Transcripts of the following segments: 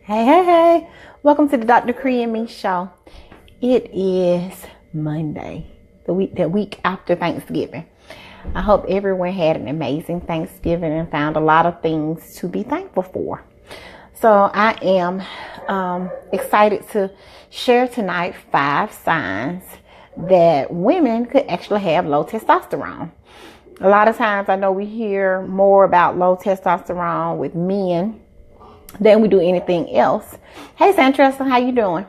Hey. Welcome to the Dr. Kre Me show. It is Monday, the week after Thanksgiving. I hope everyone had an amazing Thanksgiving and found a lot of things to be thankful for. So I am excited to share tonight 5 signs that women could actually have low testosterone. A lot of times I know we hear more about low testosterone with men than we do anything else. Hey, Santressa, how you doing?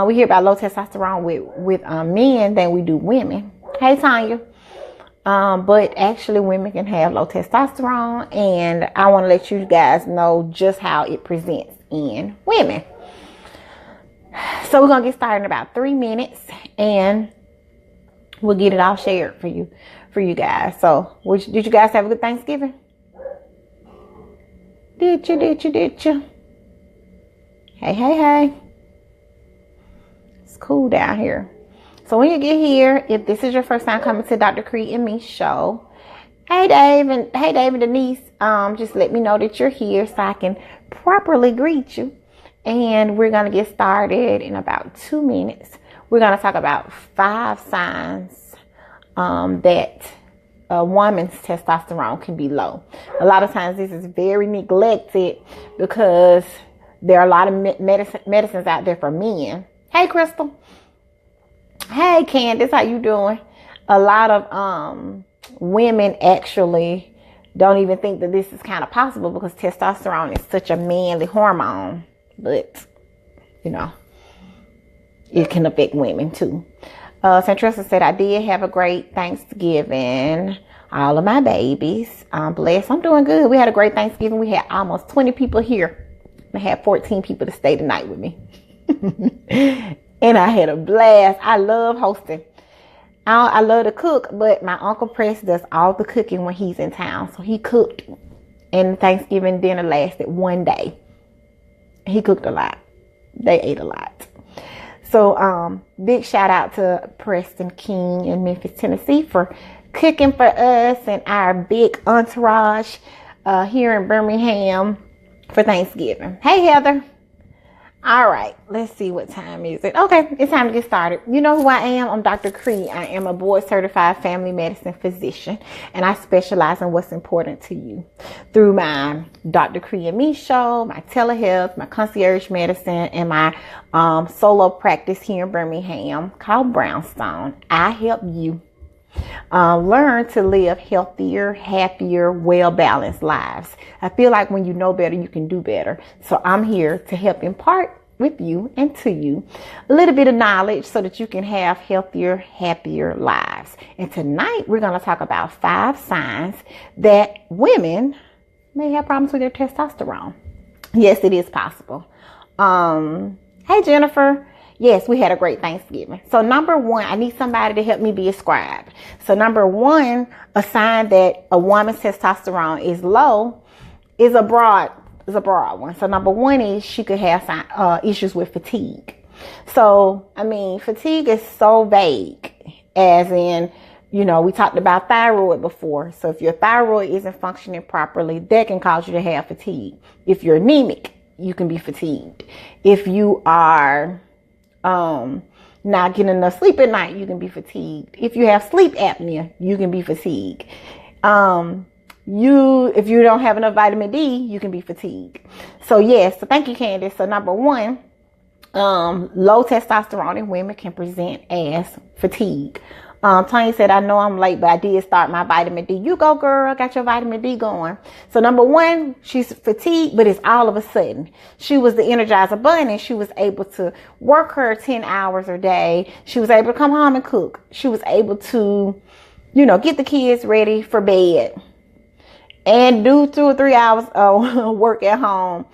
We hear about low testosterone with men than we do women. Hey, Tanya. But actually women can have low testosterone, and I want to let you guys know just how it presents in women. So we're going to get started in about 3 minutes, and we'll get it all shared for you guys. So did you guys have a good Thanksgiving? Did you? Hey. It's cool down here. So when you get here, if this is your first time coming to Dr. Kre Me show, hey Dave and Denise, just let me know that you're here so I can properly greet you. And we're gonna get started in about 2 minutes. We're gonna talk about 5 signs that a woman's testosterone can be low. A lot of times this is very neglected because there are a lot of medicines out there for men. Hey, Crystal. Hey, Candace, how you doing? A lot of women actually don't even think that this is kind of possible because testosterone is such a manly hormone. But, it can affect women too. Santressa said, I did have a great Thanksgiving. All of my babies. I'm blessed. I'm doing good. We had a great Thanksgiving. We had almost 20 people here. I had 14 people to stay the night with me. And I had a blast. I love hosting. I love to cook, but my Uncle Press does all the cooking when he's in town. So he cooked, and Thanksgiving dinner lasted 1 day. He cooked a lot. They ate a lot. So big shout out to Preston King in Memphis, Tennessee for cooking for us and our big entourage here in Birmingham for Thanksgiving. Hey, Heather. All right, let's see, what time is it? Okay, it's time to get started. You know who I am? I'm Dr. Kre. I am a board-certified family medicine physician, and I specialize in what's important to you through my Dr. Kre Me show, my telehealth, my concierge medicine, and my solo practice here in Birmingham called Brownstone. I help you learn to live healthier, happier, well-balanced lives. I feel like when you know better, you can do better. So I'm here to help impart with you and to you a little bit of knowledge so that you can have healthier, happier lives. And tonight we're going to talk about 5 signs that women may have problems with their testosterone. Yes, it is possible. Hey, Jennifer. Yes, we had a great Thanksgiving. So number 1, I need somebody to help me be a scribe. So number 1, a sign that a woman's testosterone is low is a broad one. So number 1 is she could have issues with fatigue. So, fatigue is so vague, as in, we talked about thyroid before. So if your thyroid isn't functioning properly, that can cause you to have fatigue. If you're anemic, you can be fatigued. If you are not getting enough sleep at night, you can be fatigued. If you have sleep apnea, you can be fatigued. If you don't have enough vitamin D, you can be fatigued. So yes, so thank you, Candace. So number 1, low testosterone in women can present as fatigue. Tanya said, I know I'm late, but I did start my vitamin D. You go, girl. Got your vitamin D going. So number 1, she's fatigued, but it's all of a sudden. She was the Energizer Bunny. She was able to work her 10 hours a day. She was able to come home and cook. She was able to, get the kids ready for bed and do 2 or 3 hours of work at home,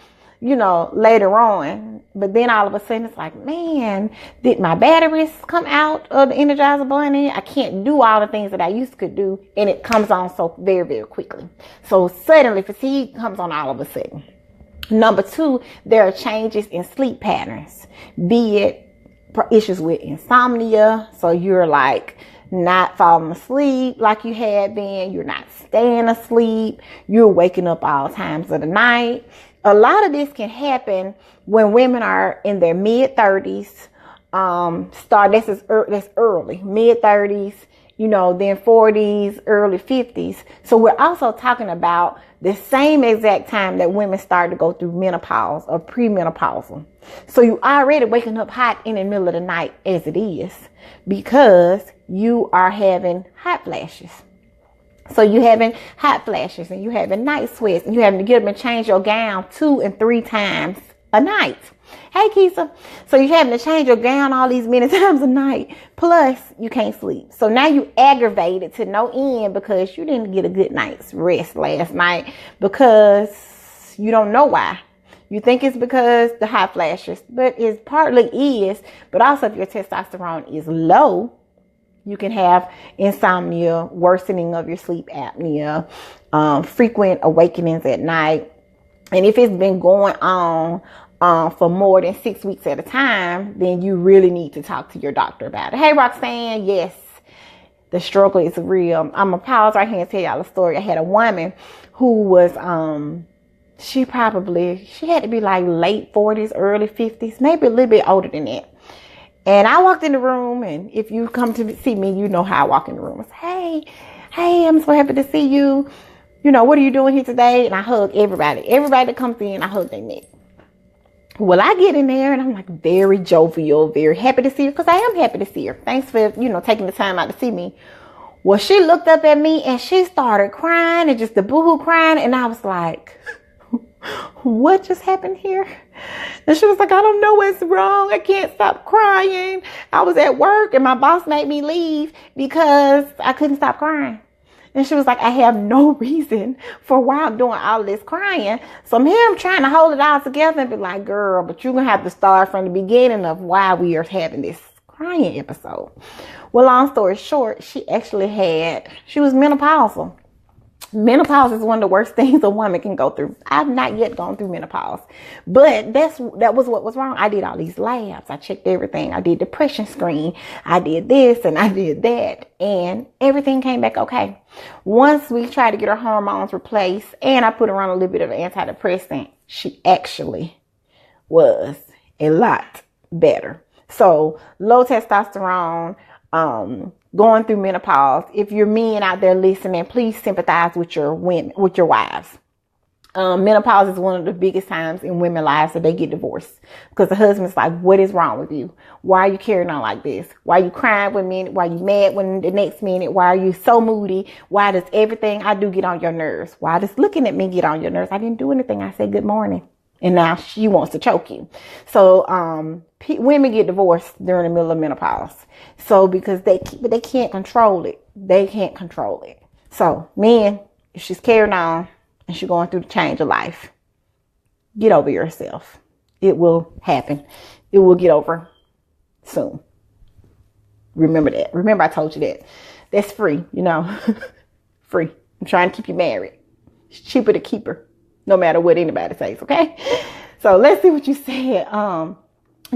later on. But then all of a sudden it's like, man, did my batteries come out of the Energizer Bunny? I can't do all the things that I used to do. And it comes on so very, very quickly. So suddenly fatigue comes on all of a sudden. Number 2, there are changes in sleep patterns, be it issues with insomnia. So you're like not falling asleep like you had been. You're not staying asleep. You're waking up all times of the night. a lot of this can happen when women are in their mid-30s. That's early, mid-30s, then 40s, early 50s. So we're also talking about the same exact time that women start to go through menopause or premenopausal. So you already waking up hot in the middle of the night as it is, because you are having hot flashes. So you having hot flashes and you having night sweats and you having to get up and change your gown 2 and 3 times a night. Hey, Keisha. So you're having to change your gown all these many times a night. Plus, you can't sleep. So now you aggravated to no end because you didn't get a good night's rest last night, because you don't know why. You think it's because the hot flashes, but it partly is. But also, if your testosterone is low, you can have insomnia, worsening of your sleep apnea, frequent awakenings at night. And if it's been going on for more than 6 weeks at a time, then you really need to talk to your doctor about it. Hey, Roxanne, yes, the struggle is real. I'm going to pause right here and tell y'all a story. I had a woman who was, she had to be like late 40s, early 50s, maybe a little bit older than that. And I walked in the room, and if you come to see me, you know how I walk in the room. I say, hey, I'm so happy to see you. What are you doing here today? And I hug everybody. Everybody that comes in, I hug their neck. Well, I get in there and I'm like very jovial, very happy to see her, because I am happy to see her. Thanks for, taking the time out to see me. Well, she looked up at me and she started crying, and just the boohoo crying. And I was like, what just happened here? And she was like, I don't know what's wrong. I can't stop crying. I was at work and my boss made me leave because I couldn't stop crying. And she was like, I have no reason for why I'm doing all this crying. So I'm trying to hold it all together and be like, girl, but you're going to have to start from the beginning of why we are having this crying episode. Well, long story short, she was menopausal. Menopause is one of the worst things a woman can go through. I've not yet gone through menopause, but that was what was wrong. I did all these labs. I checked everything. I did depression screen. I did this and I did that, and everything came back okay. Once we tried to get her hormones replaced and I put her on a little bit of antidepressant, she actually was a lot better. So low testosterone, going through menopause. If you're men out there listening, please sympathize with your women, with your wives. Menopause is one of the biggest times in women's lives that they get divorced, because the husband's like, what is wrong with you? Why are you carrying on like this? Why are you crying one minute? Why are you mad when the next minute? Why are you so moody? Why does everything I do get on your nerves? Why does looking at me get on your nerves? I didn't do anything. I said good morning. And now she wants to choke you. So women get divorced during the middle of menopause. So because they can't control it. They can't control it. So men, if she's carrying on and she's going through the change of life, get over yourself. It will happen. It will get over soon. Remember that. Remember I told you that. That's free, free. I'm trying to keep you married. It's cheaper to keep her, no matter what anybody says, okay? So let's see what you said.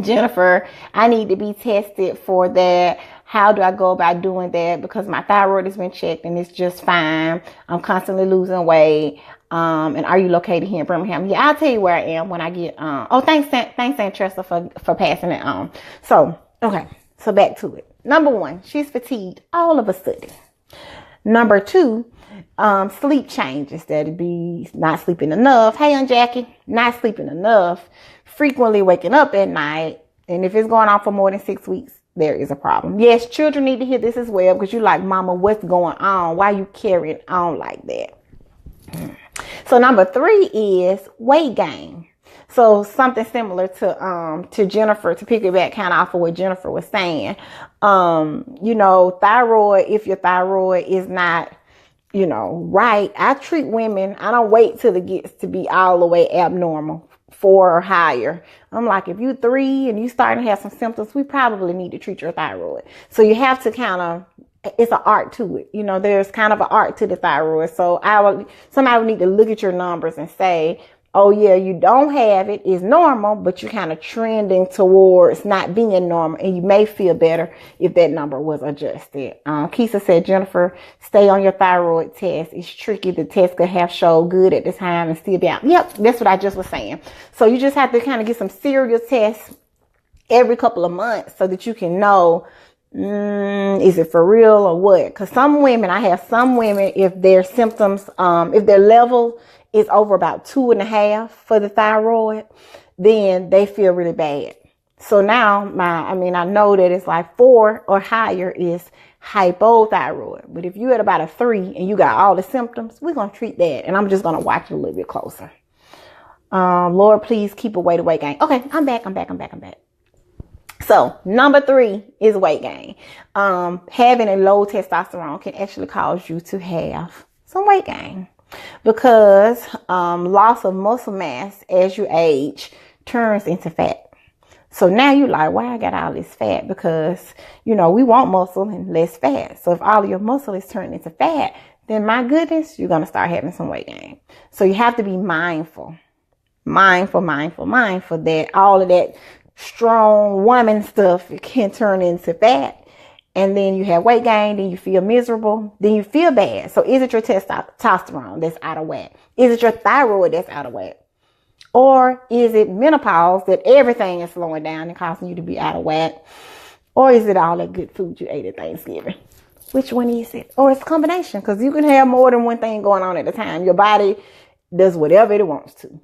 Jennifer, I need to be tested for that. How do I go about doing that? Because my thyroid has been checked and it's just fine. I'm constantly losing weight. And are you located here in Birmingham? Yeah, I'll tell you where I am when I get, thanks, Aunt Tressa for passing it on. So, okay. So back to it. Number 1, she's fatigued all of a sudden. Number 2, sleep changes. That'd be not sleeping enough. Hey, Aunt Jackie, not sleeping enough. Frequently waking up at night. And if it's going on for more than 6 weeks, there is a problem. Yes, children need to hear this as well, because you're like, Mama, what's going on? Why are you carrying on like that? So number 3 is weight gain. So something similar to Jennifer, to piggyback kind of off of what Jennifer was saying. Thyroid, if your thyroid is not, right, I treat women, I don't wait till it gets to be all the way abnormal, 4 or higher. I'm like, if you 3 and you starting to have some symptoms, we probably need to treat your thyroid. So you have to kind of, it's an art to it. There's kind of an art to the thyroid. So somebody would need to look at your numbers and say, oh yeah, you don't have it, is normal, but you're kind of trending towards not being normal, and you may feel better if that number was adjusted. Keisha said, Jennifer, stay on your thyroid test. It's tricky. The test could have showed good at the time and still be out. Yep, that's what I just was saying. So you just have to kind of get some serial tests every couple of months so that you can know, is it for real or what? Because I have some women, if their symptoms, if their level is over about 2.5 for the thyroid, then they feel really bad. So now I know that it's like 4 or higher is hypothyroid. But if you're at about a 3 and you got all the symptoms, we're going to treat that. And I'm just going to watch it a little bit closer. Lord, please keep away the weight gain. Okay, I'm back. So number 3 is weight gain. Having a low testosterone can actually cause you to have some weight gain, because loss of muscle mass as you age turns into fat. So now you're like, why I got all this fat? Because, we want muscle and less fat. So if all of your muscle is turning into fat, then my goodness, you're going to start having some weight gain. So you have to be mindful that all of that strong woman stuff can turn into fat. And then you have weight gain, then you feel miserable, then you feel bad. So is it your testosterone that's out of whack? Is it your thyroid that's out of whack? Or is it menopause that everything is slowing down and causing you to be out of whack? Or is it all that good food you ate at Thanksgiving? Which one is it? Or it's a combination, because you can have more than one thing going on at a time. Your body does whatever it wants to.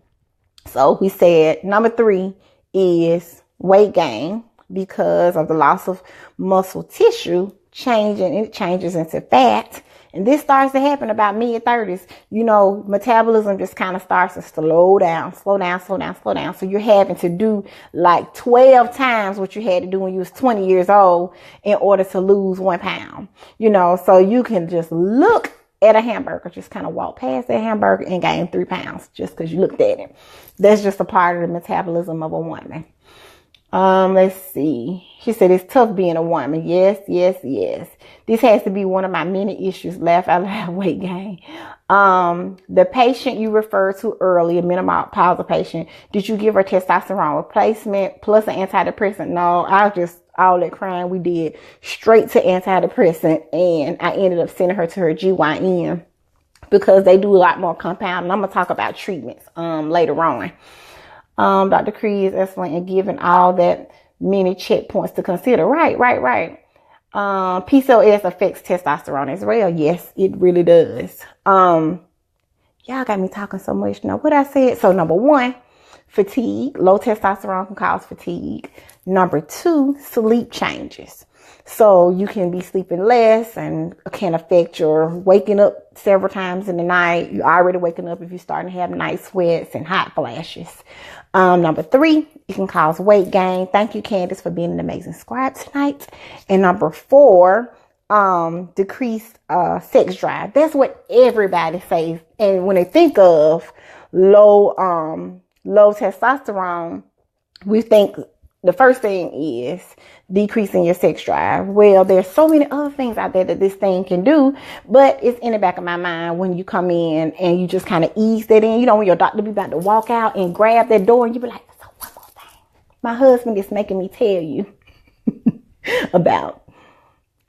So we said number 3 is weight gain, because of the loss of muscle tissue it changes into fat. And this starts to happen about mid-30s. Metabolism just kind of starts to slow down. So you're having to do like 12 times what you had to do when you was 20 years old in order to lose 1 pound. So you can just look at a hamburger, just kind of walk past that hamburger and gain 3 pounds just because you looked at it. That's just a part of the metabolism of a woman. Let's see. She said it's tough being a woman. Yes. This has to be one of my many issues. Laugh out loud, weight gain. The patient you referred to earlier, menopausal patient, did you give her testosterone replacement plus an antidepressant? No, all that crying we did straight to antidepressant, and I ended up sending her to her GYN because they do a lot more compound. And I'm gonna talk about treatments later on. Dr. Cree is excellent in giving all that many checkpoints to consider. Right. PCOS affects testosterone as well. Yes, it really does. Y'all got me talking so much now. What I said. So number 1, fatigue. Low testosterone can cause fatigue. Number 2, sleep changes. So you can be sleeping less and can affect your waking up several times in the night. You're already waking up if you're starting to have night sweats and hot flashes. Number 3, it can cause weight gain. Thank you, Candace, for being an amazing scribe tonight. And number 4, decreased sex drive. That's what everybody says. And when they think of low testosterone, we think the first thing is decreasing your sex drive. Well, there's so many other things out there that this thing can do, but it's in the back of my mind when you come in and you just kind of ease that in. When your doctor be about to walk out and grab that door and you be like, so one more thing. My husband is making me tell you about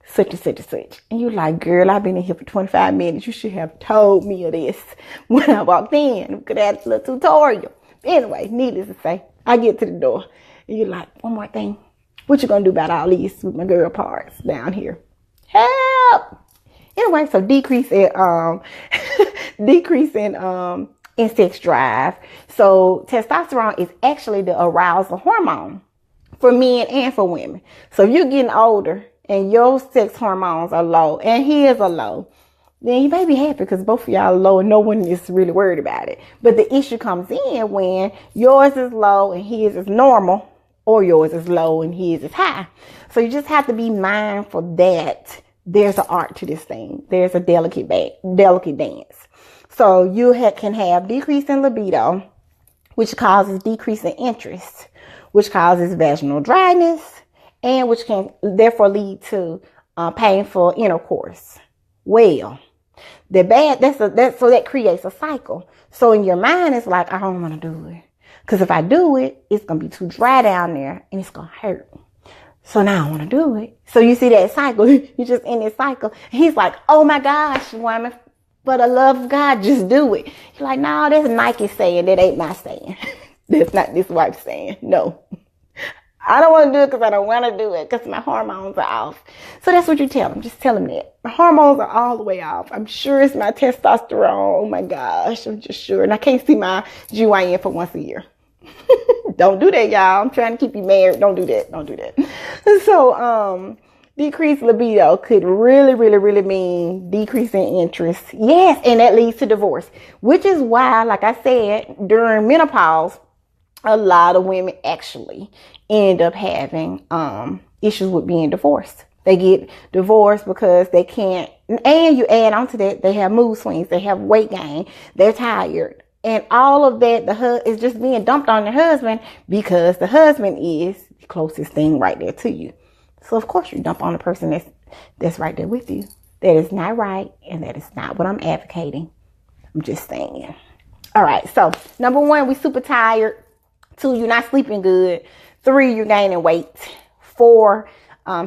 such and such and such. And you're like, girl, I've been in here for 25 minutes. You should have told me of this when I walked in. We could have had a little tutorial. Anyway, needless to say, I get to the door. And you're like, one more thing. What you gonna do about all these with my girl parts down here? Help! Anyway, so decrease in sex drive. So testosterone is actually the arousal hormone for men and for women. So if you're getting older and your sex hormones are low and his are low, then you may be happy because both of y'all are low and no one is really worried about it. But the issue comes in when yours is low and his is normal, or yours is low and his is high. So you just have to be mindful that there's an art to this thing. There's a delicate dance. So you can have decrease in libido, which causes decrease in interest, which causes vaginal dryness, and which can therefore lead to painful intercourse. Well, So that creates a cycle. So in your mind, it's like, I don't want to do it. Because if I do it, it's going to be too dry down there and it's going to hurt. So now I want to do it. So you see that cycle. You're just in this cycle. He's like, oh my gosh, woman, for the love of God, just do it. You're like, no, that's Nike saying. That ain't my saying. That's not this wife saying. No. I don't want to do it because I don't want to do it because my hormones are off. So that's what you tell them. Just tell them that. My hormones are all the way off. I'm sure it's my testosterone. Oh my gosh. I'm just sure. And I can't see my GYN for once a year. Don't do that, y'all. I'm trying to keep you married. Don't do that. Don't do that. So, decreased libido could really, really, really mean decrease in interest. Yes. And that leads to divorce, which is why, like I said, during menopause, a lot of women actually end up having issues with being divorced. They get divorced because they can't, and you add on to that, they have mood swings, they have weight gain, they're tired. And all of that is just being dumped on the husband because the husband is the closest thing right there to you. So of course you dump on the person that's right there with you. That is not right, and that is not what I'm advocating. I'm just saying. All right, so number 1, we super tired. 2, you're not sleeping good. 3, you're gaining weight. 4,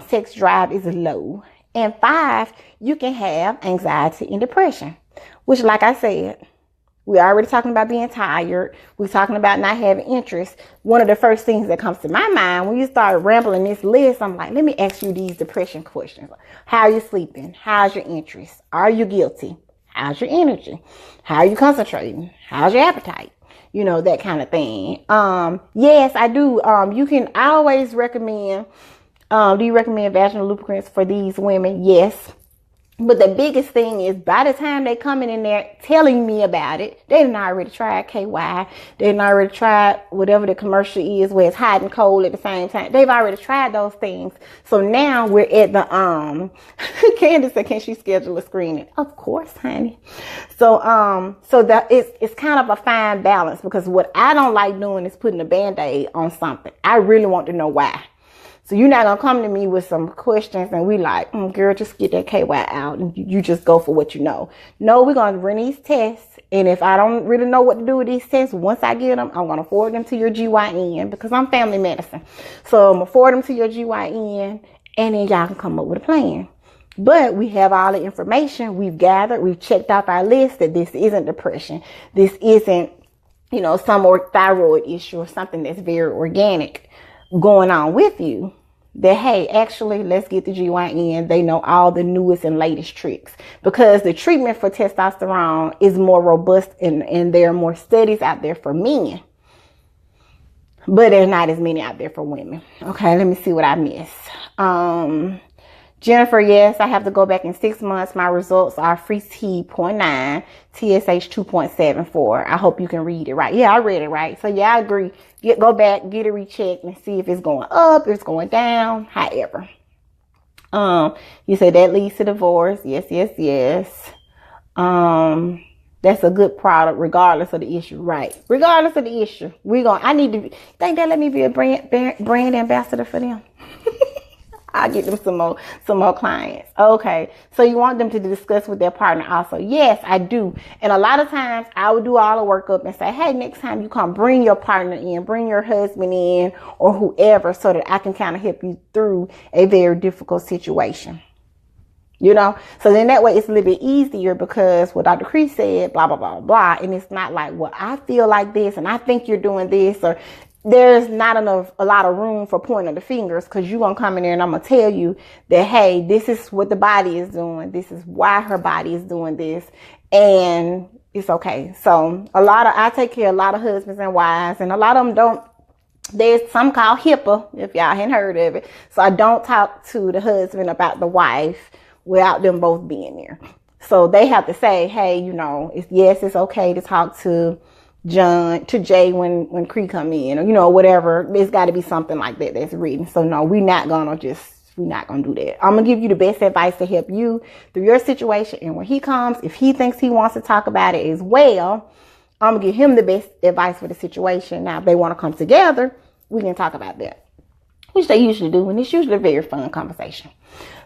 sex drive is low. And 5, you can have anxiety and depression, which, like I said, we're already talking about being tired. We're talking about not having interest. One of the first things that comes to my mind when you start rambling this list, I'm like, let me ask you these depression questions. How are you sleeping? How's your interest? Are you guilty? How's your energy? How are you concentrating? How's your appetite? You know, that kind of thing. Yes, I do. I always recommend, do you recommend vaginal lubricants for these women? Yes. But the biggest thing is by the time they coming in there telling me about it, they done already tried KY. They done already tried whatever the commercial is where it's hot and cold at the same time. They've already tried those things. So now we're at the, Candace said, can she schedule a screening? Of course, honey. So that it's kind of a fine balance because what I don't like doing is putting a Band-Aid on something. I really want to know why. So you're not going to come to me with some questions and we like, girl, just get that KY out and you just go for what you know. No, we're going to run these tests. And if I don't really know what to do with these tests, once I get them, I'm going to forward them to your GYN because I'm family medicine. So I'm going to forward them to your GYN and then y'all can come up with a plan. But we have all the information we've gathered. We've checked off our list that this isn't depression. This isn't, some thyroid issue or something that's very organic going on with you, that, hey, actually, let's get the GYN. They know all the newest and latest tricks because the treatment for testosterone is more robust and there are more studies out there for men, but there's not as many out there for women. Okay, let me see what I missed. Jennifer, yes, I have to go back in 6 months. My results are free T 0.9, TSH 2.74. I hope you can read it right. Yeah, I read it right. So yeah, I agree. Go back, get it rechecked and see if it's going up, if it's going down, however. You said that leads to divorce. Yes. That's a good product regardless of the issue, right? Regardless of the issue. I need to think that let me be a brand ambassador for them. I'll get them some more clients. Okay. So you want them to discuss with their partner also. Yes, I do. And a lot of times I would do all the workup and say, hey, next time you come, bring your partner in, bring your husband in or whoever so that I can kind of help you through a very difficult situation. So then that way it's a little bit easier because what Dr. Kre said, blah, blah, blah, blah. And it's not like, well, I feel like this and I think you're doing this, or there's not a lot of room for pointing the fingers because you're going to come in there and I'm going to tell you that, hey, this is what the body is doing. This is why her body is doing this. And it's okay. So I take care of a lot of husbands and wives, and a lot of them don't. There's some called HIPAA, if y'all hadn't heard of it. So I don't talk to the husband about the wife without them both being there. So they have to say, hey, it's okay to talk to Jay when Kre come in, or whatever. There's got to be something like that that's written. So no, we're not gonna do that. I'm gonna give you the best advice to help you through your situation. And when he comes, if he thinks he wants to talk about it as well, I'm gonna give him the best advice for the situation. Now, if they want to come together, we can talk about that, which they usually do, and it's usually a very fun conversation.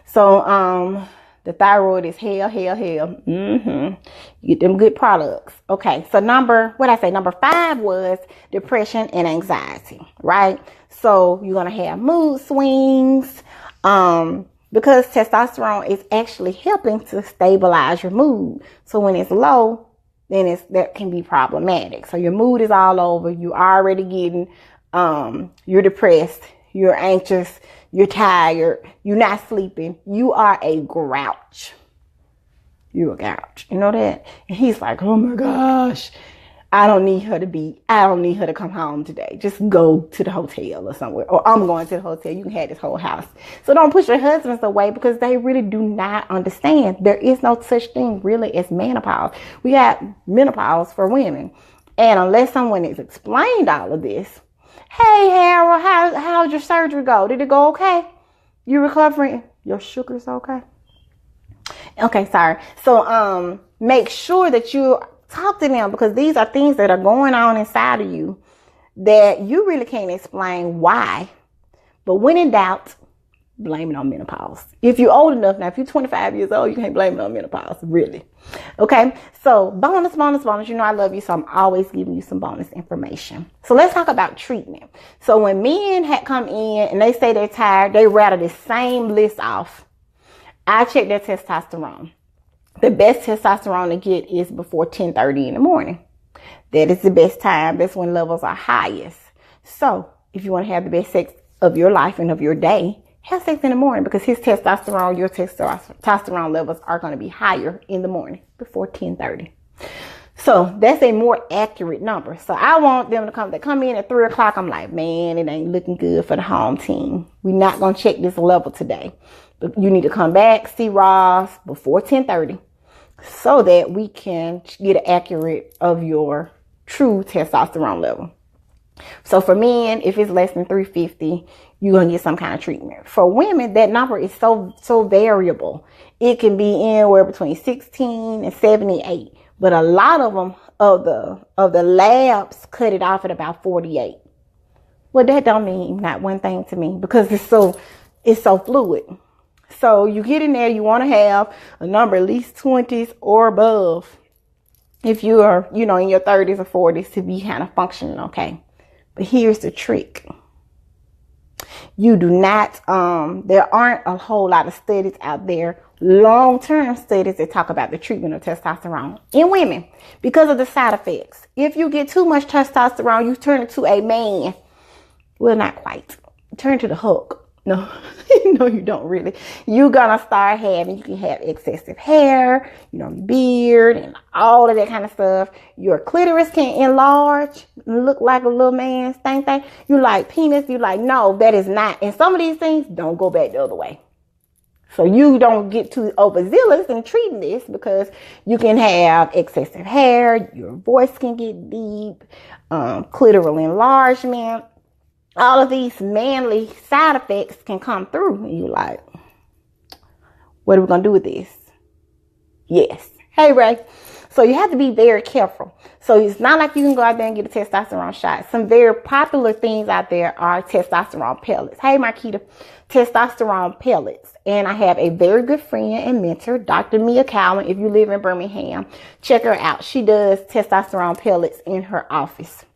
So The thyroid is hell. You get them good products. Okay, so number 5 was depression and anxiety, right? So you're going to have mood swings, because testosterone is actually helping to stabilize your mood. So when it's low, then that can be problematic. So your mood is all over. You're already getting, you're depressed, you're anxious, you're tired, you're not sleeping. You are a grouch. You're a grouch. You know that? And he's like, oh my gosh, I don't need her to come home today. Just go to the hotel or somewhere. Or I'm going to the hotel. You can have this whole house. So don't push your husbands away, because they really do not understand. There is no such thing really as menopause. We got menopause for women. And unless someone has explained all of this, hey, Harold, how'd your surgery go? Did it go okay? You recovering? Your sugar's okay? Okay, sorry. So make sure that you talk to them, because these are things that are going on inside of you that you really can't explain why. But when in doubt, blame it on menopause. If you're old enough now, if you're 25 years old, you can't blame it on menopause, really. Okay, so bonus. You know I love you, so I'm always giving you some bonus information. So let's talk about treatment. So when men had come in and they say they're tired, they rattle the same list off. I check their testosterone. The best testosterone to get is before 10:30 in the morning. That is the best time. That's when levels are highest. So if you want to have the best sex of your life and of your day, have sex in the morning, because your testosterone levels are going to be higher in the morning before 10:30. So that's a more accurate number. So I want them to come in at 3 o'clock. I'm like, man, it ain't looking good for the home team. We're not going to check this level today. But you need to come back, see Ross before 10:30, so that we can get an accurate of your true testosterone level. So for men, if it's less than 350, you're going to get some kind of treatment. For women, that number is so variable. It can be anywhere between 16 and 78. But a lot of them, of the labs, cut it off at about 48. Well, that don't mean not one thing to me, because it's so fluid. So you get in there, you want to have a number at least 20s or above if you are, in your 30s or 40s to be kind of functioning okay. But here's the trick. You do not, there aren't a whole lot of studies out there, long-term studies that talk about the treatment of testosterone in women because of the side effects. If you get too much testosterone, you turn into a man. Well, not quite. Turn to the Hulk. No, no, you don't really. You're going to start you can have excessive hair, beard and all of that kind of stuff. Your clitoris can enlarge, look like a little man's thing. You like penis. You like, no, that is not. And some of these things don't go back the other way. So you don't get too overzealous in treating this, because you can have excessive hair. Your voice can get deep, clitoral enlargement. All of these manly side effects can come through. And you're like, what are we going to do with this? Yes. Hey, Ray. So you have to be very careful. So it's not like you can go out there and get a testosterone shot. Some very popular things out there are testosterone pellets. Hey, Marquita, testosterone pellets. And I have a very good friend and mentor, Dr. Mia Cowan. If you live in Birmingham, check her out. She does testosterone pellets in her office.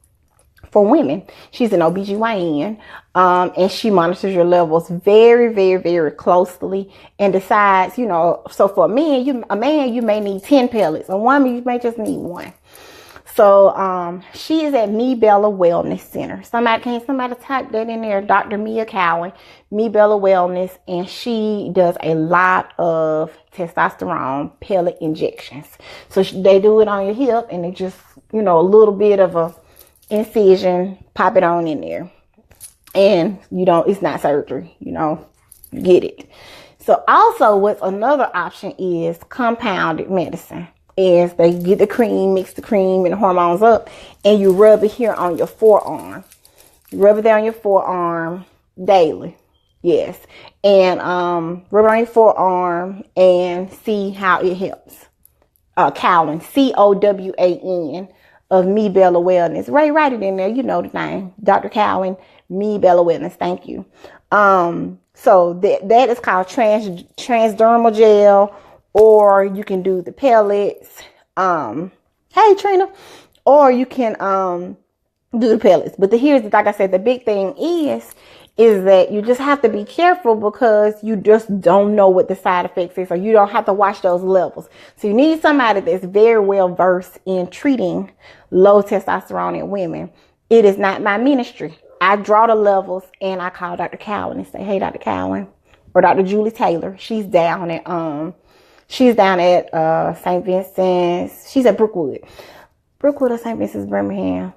For women, she's an OBGYN, and she monitors your levels very, very, very closely and decides, so for a man, you may need 10 pellets. A woman, you may just need 1. So, she is at Me Bella Wellness Center. Somebody type that in there? Dr. Mia Cowan, Me Bella Wellness, and she does a lot of testosterone pellet injections. So they do it on your hip, and they just, a little bit of a incision, pop it on in there, and it's not surgery, you get it. So also, what's another option is compounded medicine. Is they get the cream, mix the cream and the hormones up, and you rub it here on your forearm. You rub it there on your forearm daily. Yes. And rub it on your forearm and see how it helps. Cowan, Cowan, of Me Bella Wellness. Ray, write it in there. You know the name. Dr. Cowan, Me Bella Wellness. Thank you. So that is called transdermal gel, or you can do the pellets. Hey Trina, or you can do the pellets. But here's, like I said, the big thing is that you just have to be careful, because you just don't know what the side effects is, or you don't have to watch those levels. So you need somebody that's very well versed in treating low testosterone in women. It is not my ministry. I draw the levels and I call Dr. Cowan and say, hey, Dr. Cowan, or Dr. Julie Taylor. She's down at St. Vincent's. She's at Brookwood or St. Vincent's, Birmingham.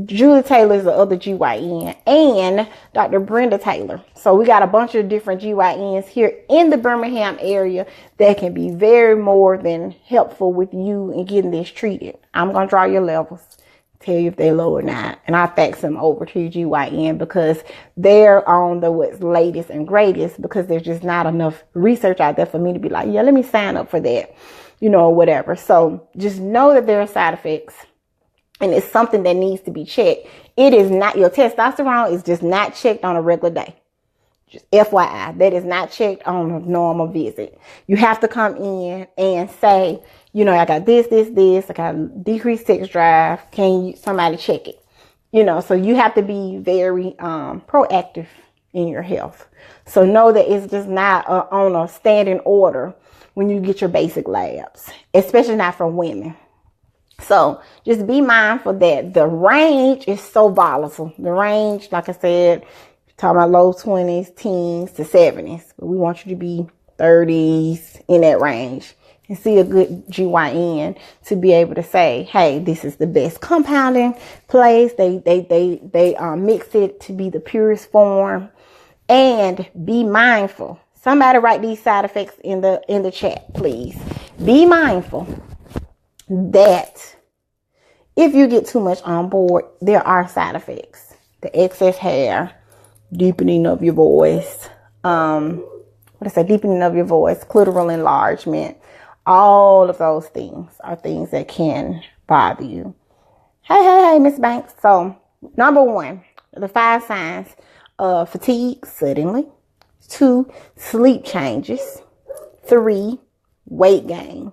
Julie Taylor is the other GYN, and Dr. Brenda Taylor. So we got a bunch of different GYNs here in the Birmingham area that can be very more than helpful with you in getting this treated. I'm going to draw your levels, tell you if they're low or not, and I'll fax them over to your GYN, because they're on the what's latest and greatest, because there's just not enough research out there for me to be like, yeah, let me sign up for that, or whatever. So just know that there are side effects, and it's something that needs to be checked. It is not, your testosterone is just not checked on a regular day. Just FYI, that is not checked on a normal visit. You have to come in and say, I got this, I got decreased sex drive. Can somebody check it? So you have to be very proactive in your health. So know that it's just not on a standing order when you get your basic labs, especially not for women. So just be mindful that the range is so volatile. The range, like I said, talking about low 20s, teens to 70s. But we want you to be 30s, in that range, and see a good GYN to be able to say, hey, this is the best compounding place. They mix it to be the purest form. And be mindful. Somebody write these side effects in the chat, please. Be mindful that if you get too much on board, there are side effects. The excess hair, deepening of your voice, deepening of your voice, clitoral enlargement, all of those things are things that can bother you. Hey, Miss Banks. So, number 1, the 5 signs of fatigue suddenly. 2, sleep changes. 3, weight gain.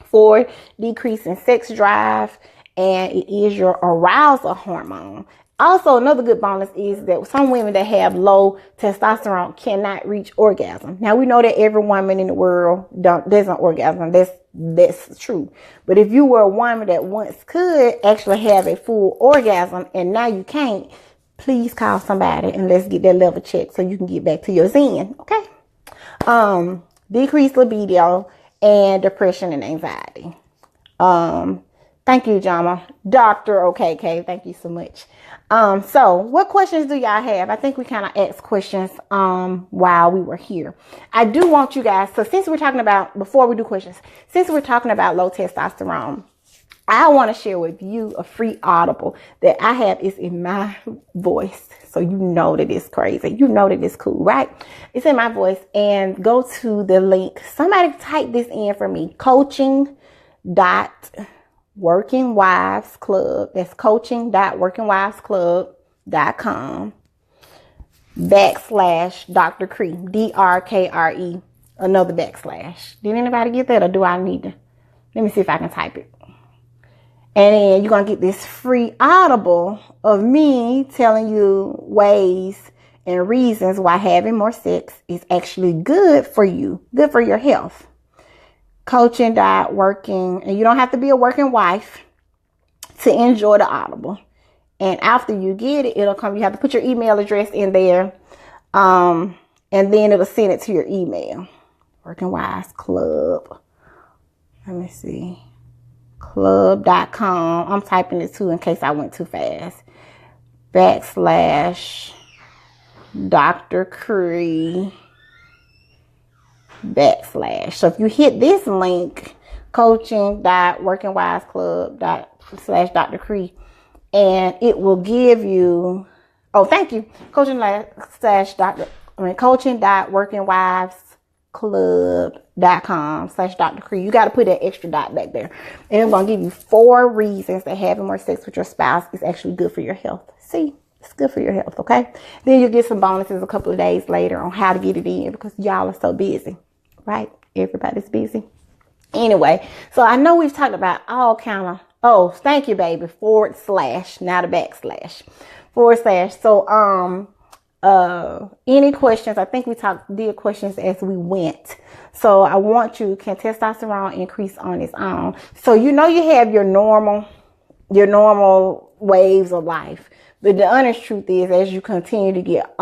4, decrease in sex drive, and it is your arousal hormone. Also, another good bonus is that some women that have low testosterone cannot reach orgasm. Now, we know that every woman in the world doesn't orgasm. That's true. But if you were a woman that once could actually have a full orgasm and now you can't, please call somebody and let's get that level checked so you can get back to your zen. Okay. Decreased libido and depression and anxiety. Thank you, Jama. Dr. OKK. Thank you so much. So what questions do y'all have? I think we kind of asked questions, while we were here. I do want you guys, so since we're talking about, before we do questions, since we're talking about low testosterone, I want to share with you a free audible that I have. Is in my voice. So you know that it's crazy. You know that it's cool, right? It's in my voice. And go to the link. Somebody type this in for me. Coaching.workingwivesclub. That's coaching.workingwivesclub.com /Dr. Kre. DRKRE. Another /. Did anybody get that, or do I need to? Let me see if I can type it. And then you're going to get this free audible of me telling you ways and reasons why having more sex is actually good for you, good for your health. Coaching.working, and you don't have to be a working wife to enjoy the audible. And after you get it, it'll come, you have to put your email address in there. And then it'll send it to your email. Working Wives Club. Let me see. Club.com. I'm typing it too in case I went too fast. /Dr. Kre /. So if you hit this link, coaching.workingwivesclub /Dr. Kre, and it will give you, thank you, coaching.workingwivesclub.com /Dr. Kre. You got to put that extra dot back there. And I'm going to give you 4 reasons that having more sex with your spouse is actually good for your health. See, It's good for your health, okay? Then you'll get some bonuses a couple of days later on how to get it in because y'all are so busy, right? Everybody's busy. Anyway, so I know we've talked about all kind of, oh, thank you, baby, / not a backslash, / So, any questions? I think we did questions as we went. So I want you, can testosterone increase on its own? So, you know, you have your normal waves of life. But the honest truth is, as you continue to get,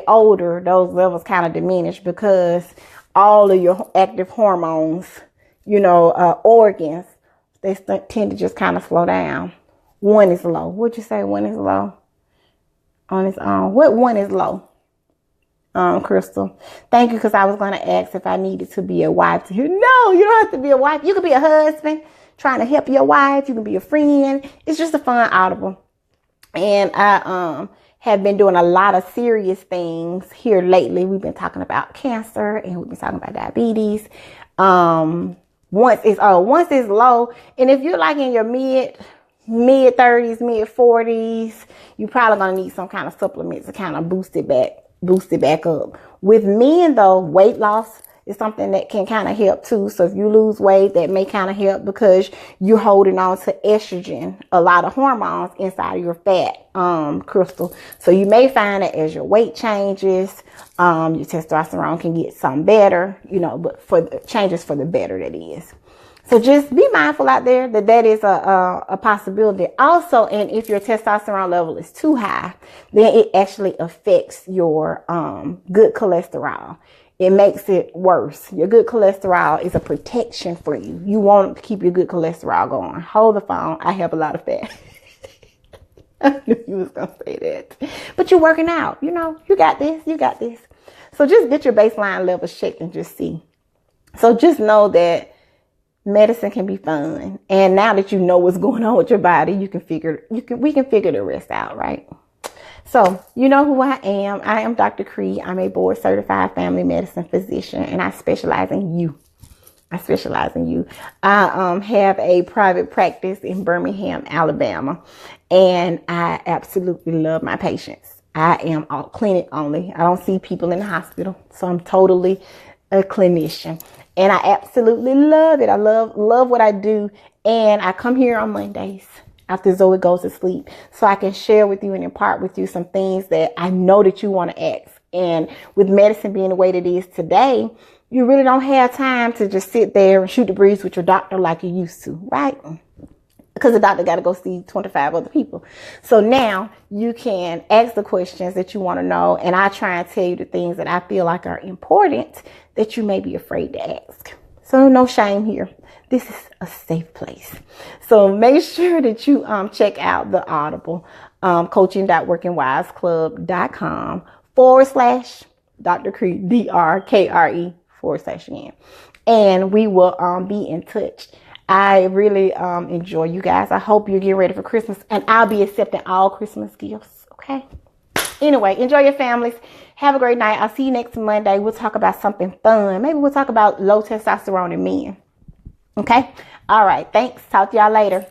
older, those levels kind of diminish because all of your active hormones, organs, they tend to just kind of slow down. One is low. What'd you say? One is low on its own. What one is low? Crystal. Thank you, because I was going to ask if I needed to be a wife to hear. No, you don't have to be a wife. You could be a husband trying to help your wife. You can be a friend. It's just a fun audible. And I have been doing a lot of serious things here lately. We've been talking about cancer and we've been talking about diabetes. Once it's low, and if you're like in your mid 30s, mid 40s, you're probably going to need some kind of supplements to kind of boost it back up. With men though, weight loss is something that can kind of help too. So if you lose weight, that may kind of help because you're holding on to estrogen, a lot of hormones inside of your fat, Crystal. So you may find that as your weight changes, your testosterone can get some better, but for the changes for the better, that is. So just be mindful out there that is a possibility. Also, and if your testosterone level is too high, then it actually affects your good cholesterol. It makes it worse. Your good cholesterol is a protection for you. You want to keep your good cholesterol going. Hold the phone. I have a lot of fat. I knew you was going to say that. But you're working out. You got this. You got this. So just get your baseline levels checked and just see. So just know that medicine can be fun. And now that you know what's going on with your body, we can figure the rest out, right? So, you know who I am. I am Dr. Kre. I'm a board certified family medicine physician, and I specialize in you. I have a private practice in Birmingham, Alabama, and I absolutely love my patients. I am all clinic only. I don't see people in the hospital, so I'm totally a clinician, and I absolutely love it. I love what I do, and I come here on Mondays after Zoe goes to sleep, so I can share with you and impart with you some things that I know that you want to ask. And with medicine being the way that it is today, you really don't have time to just sit there and shoot the breeze with your doctor like you used to, right? Because the doctor got to go see 25 other people. So now you can ask the questions that you want to know, and I try and tell you the things that I feel like are important that you may be afraid to ask. So no shame here. This is a safe place. So make sure that you check out the Audible, coaching.workingwiseclub.com / Dr. Kre, DRKRE /N. And we will be in touch. I really enjoy you guys. I hope you're getting ready for Christmas, and I'll be accepting all Christmas gifts. Okay. Anyway, enjoy your families. Have a great night. I'll see you next Monday. We'll talk about something fun. Maybe we'll talk about low testosterone in men. Okay. All right. Thanks. Talk to y'all later.